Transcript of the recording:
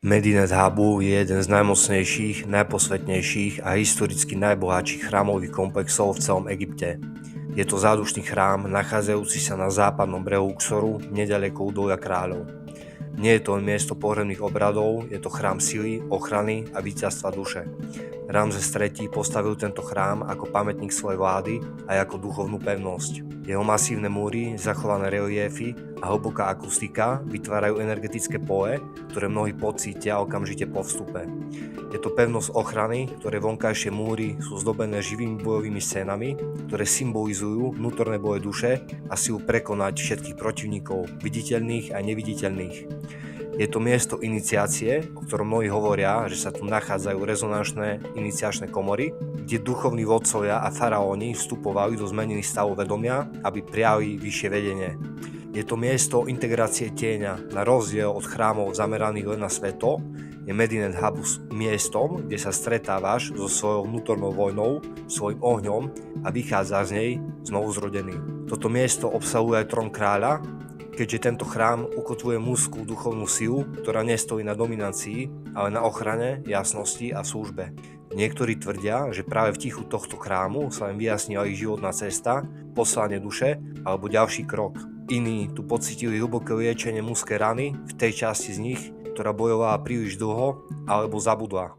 Medinet Habu je jeden z najmocnejších, najposvetnejších a historicky najbohatších chrámových komplexov v celom Egypte. Je to zádušný chrám nachádzajúci sa na západnom brehu Luxoru, neďaleko Údolia kráľov. Nie je to len miesto pohrebných obradov, je to chrám sily, ochrany a víťazstva duše. Ramzes III postavil tento chrám ako pamätník svojej vlády a ako duchovnú pevnosť. Jeho masívne múry, zachované reliéfy a hlboká akustika vytvárajú energetické pole, ktoré mnohí pocítia okamžite po vstupe. Je to pevnosť ochrany, ktoré vonkajšie múry sú zdobené živými bojovými scénami, ktoré symbolizujú vnútorné boje duše a silu prekonať všetkých protivníkov, viditeľných a neviditeľných. Je to miesto iniciácie, o ktorom mnohí hovoria, že sa tu nachádzajú rezonančné iniciačné komory, kde duchovní vodcovia a faraóni vstupovali do zmenených stavov vedomia, aby prijali vyššie vedenie. Je to miesto integrácie tieňa. Na rozdiel od chrámov zameraných len na svetlo, je Medinet Habu miestom, kde sa stretávaš so svojou vnútornou vojnou, svojim ohňom a vychádza z nej znovu zrodený. Toto miesto obsahuje aj trón kráľa, keďže tento chrám ukotvuje mužskú duchovnú silu, ktorá nestojí na dominancii, ale na ochrane, jasnosti a službe. Niektorí tvrdia, že práve v tichu tohto chrámu sa im vyjasnila ich životná cesta, poslanie duše alebo ďalší krok. Iní tu pocítili hlboké liečenie mužskej rany v tej časti z nich, ktorá bojovala príliš dlho alebo zabudla.